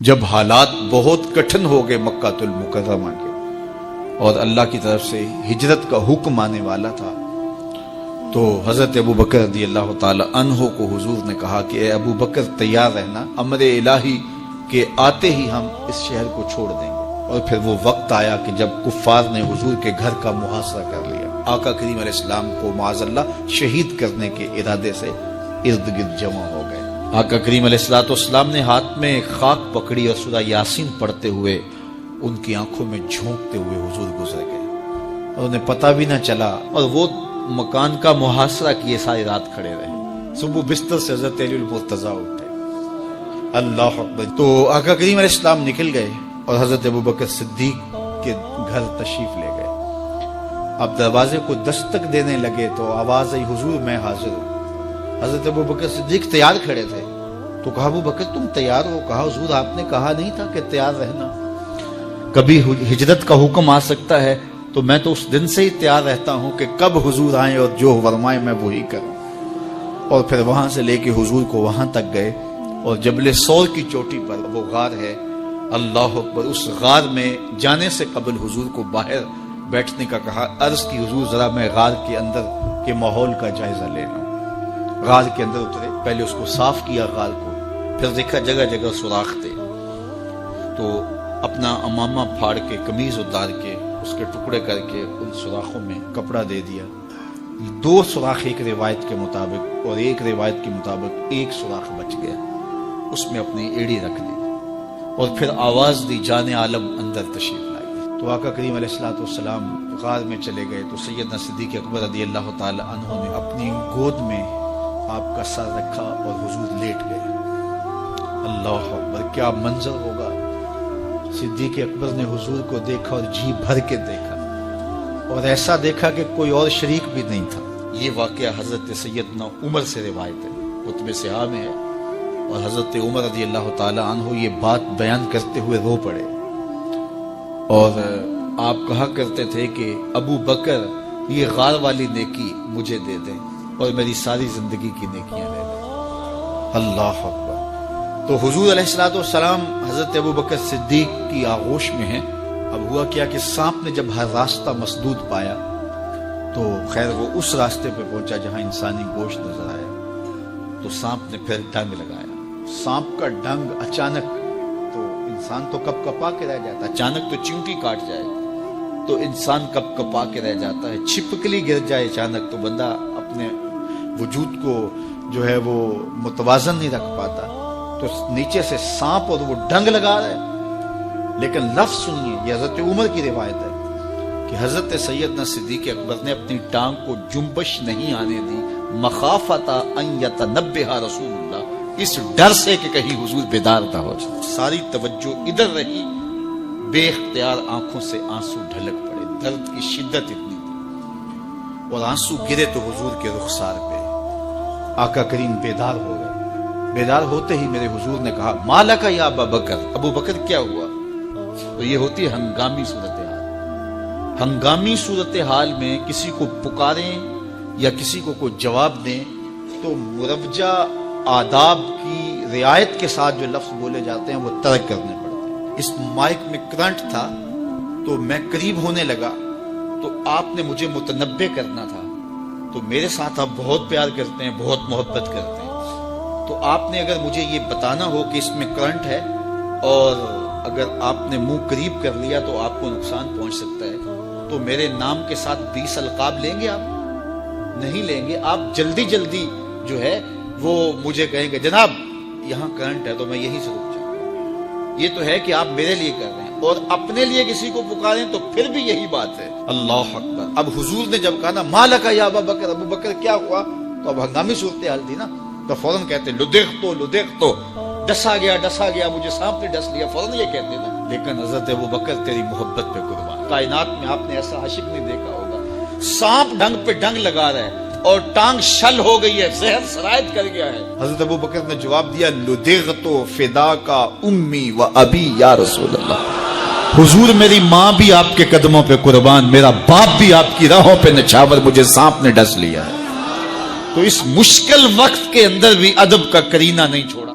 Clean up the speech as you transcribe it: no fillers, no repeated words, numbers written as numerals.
جب حالات بہت کٹھن ہو گئے مکہ المکرمہ کے اور اللہ کی طرف سے ہجرت کا حکم آنے والا تھا، تو حضرت ابو بکر رضی اللہ تعالی عنہ کو حضور نے کہا کہ اے ابو بکر تیار رہنا، امر الہی کے آتے ہی ہم اس شہر کو چھوڑ دیں گے۔ اور پھر وہ وقت آیا کہ جب کفار نے حضور کے گھر کا محاصرہ کر لیا، آقا کریم علیہ السلام کو معاذ اللہ شہید کرنے کے ارادے سے ارد گرد جمع ہو گئے۔ آقا کریم علیہ السلام نے ہاتھ میں خاک پکڑی اور سورہ یاسین پڑھتے ہوئے ان کی آنکھوں میں جھونکتے ہوئے حضور گزر گئے اور انہیں پتہ بھی نہ چلا، اور وہ مکان کا محاصرہ کیے ساری رات کھڑے رہے۔ صبح بستر سے حضرت علی المرتضیٰ اٹھے، اللہ اکبر، تو آقا کریم علیہ السلام نکل گئے اور حضرت ابو بکر صدیق کے گھر تشریف لے گئے۔ اب دروازے کو دستک دینے لگے تو آواز آئی، حضور میں حاضر ہوں۔ حضرت ابو بکر صدیق تیار کھڑے تھے، تو کہا ابو بکر تم تیار ہو؟ کہا حضور آپ نے کہا نہیں تھا کہ تیار رہنا، کبھی ہجرت کا حکم آ سکتا ہے تو میں تو اس دن سے ہی تیار رہتا ہوں کہ کب حضور آئیں اور جو فرمائے میں وہی کروں۔ اور پھر وہاں سے لے کے حضور کو وہاں تک گئے، اور جبل سور کی چوٹی پر وہ غار ہے، اللہ اکبر، اس غار میں جانے سے قبل حضور کو باہر بیٹھنے کا کہا، عرض کی حضور ذرا میں غار کے اندر کے ماحول کا جائزہ لے لوں۔ غار کے اندر اترے، پہلے اس کو صاف کیا غار کو، پھر دیکھا جگہ جگہ سوراخ تھے، تو اپنا امامہ پھاڑ کے قمیض اتار کے اس کے ٹکڑے کر کے ان سوراخوں میں کپڑا دے دیا۔ 2 سوراخ ایک روایت کے مطابق، اور ایک روایت کے مطابق 1 سوراخ بچ گیا، اس میں اپنی ایڑی رکھ دی، اور پھر آواز دی، جان عالم اندر تشریف لائی۔ تو آقا کریم علیہ السلام غار میں چلے گئے تو سیدنا صدیق اکبر رضی اللہ تعالی عنہ نے اپنی گود میں آپ کا سر رکھا اور حضور لیٹ گئے۔ اللہ اکبر، کیا منظر ہوگا! صدیق اکبر نے حضور کو دیکھا اور جی بھر کے دیکھا، اور ایسا دیکھا کہ کوئی اور شریک بھی نہیں تھا۔ یہ واقعہ حضرت سیدنا عمر سے روایت ہے، کتب سیاح میں ہے، اور حضرت عمر رضی اللہ تعالی عنہ یہ بات بیان کرتے ہوئے رو پڑے، اور آپ کہا کرتے تھے کہ ابو بکر یہ غار والی نیکی مجھے دے دیں اور میری ساری زندگی کی نیکیاں لے لیں۔ اللہ اکبر۔ تو حضور علیہ السلام حضرت ابو بکر صدیق کی آغوش میں ہیں۔ اب ہوا کیا کہ سانپ نے جب ہر راستہ مسدود پایا تو خیر وہ اس راستے پہ پہنچا جہاں انسانی گوشت نظر آیا، تو سانپ نے پھر ڈنگ لگایا۔ سانپ کا ڈنگ اچانک، تو انسان تو کپ کپا کے رہ جاتا ہے، اچانک تو چیونٹی کاٹ جائے تو انسان کپ کپا کے رہ جاتا ہے، چھپکلی گر جائے اچانک تو بندہ اپنے وجود کو جو ہے وہ متوازن نہیں رکھ پاتا۔ تو نیچے سے سانپ اور وہ ڈنگ لگا رہا ہے، لیکن لفظ سنیے، یہ حضرت عمر کی روایت ہے کہ حضرت سیدنا صدیق اکبر نے اپنی ٹانگ کو جنبش نہیں آنے دی، مخافت ان یتنبہ رسول اللہ، اس ڈر سے کہ کہیں حضور بیدار نہ ہو جائے۔ ساری توجہ ادھر رہی، بے اختیار آنکھوں سے آنسو ڈھلک پڑے، درد کی شدت اتنی تھی، اور آنسو گرے تو حضور کے رخسار پہ۔ آقا کریم بیدار ہو گئے۔ بیدار ہوتے ہی میرے حضور نے کہا، مالک یا ابا بکر، ابو بکر کیا ہوا؟ تو یہ ہوتی ہے ہنگامی صورتحال۔ ہنگامی صورتحال میں کسی کو پکاریں یا کسی کو کوئی جواب دیں تو مروجہ آداب کی رعایت کے ساتھ جو لفظ بولے جاتے ہیں وہ ترک کرنے پڑتے ہیں۔ اس مائک میں کرنٹ تھا تو میں قریب ہونے لگا، تو آپ نے مجھے متنبہ کرنا تھا، تو میرے ساتھ آپ بہت پیار کرتے ہیں، بہت محبت کرتے ہیں، تو آپ نے اگر مجھے یہ بتانا ہو کہ اس میں کرنٹ ہے اور اگر آپ نے منہ قریب کر لیا تو آپ کو نقصان پہنچ سکتا ہے، تو میرے نام کے ساتھ 20 القاب لیں گے؟ آپ نہیں لیں گے، آپ جلدی جلدی جو ہے وہ مجھے کہیں گے جناب یہاں کرنٹ ہے، تو میں یہی سے رک جاؤں گا۔ یہ تو ہے کہ آپ میرے لیے کر رہے ہیں، اور اپنے لیے کسی کو پکاریں تو پھر بھی یہی بات ہے۔ اللہ اکبر۔ اب حضور نے جب کہا نا مالک یا ابا بکر، ابو بکر کیا ہوا، تو اب ہنگامی صورتحال تھی نا، تو فوراً کہتے لدغت تو ڈسا گیا، مجھے سانپ نے ڈس لیا، فوراً یہ کہتے نا۔ لیکن حضرت ابو بکر تیری محبت پہ قربان، کائنات میں آپ نے ایسا عاشق نہیں دیکھا ہوگا، سانپ ڈنگ پہ ڈنگ لگا رہا ہے اور ٹانگ شل ہو گئی ہے، زہر سرایت کر گیا ہے۔ حضرت ابو بکر نے جواب دیا، لدغت فداک امی و ابی یا رسول اللہ، حضور میری ماں بھی آپ کے قدموں پہ قربان، میرا باپ بھی آپ کی راہوں پہ نچھاور، مجھے سانپ نے ڈس لیا ہے۔ تو اس مشکل وقت کے اندر بھی ادب کا کرینہ نہیں چھوڑا۔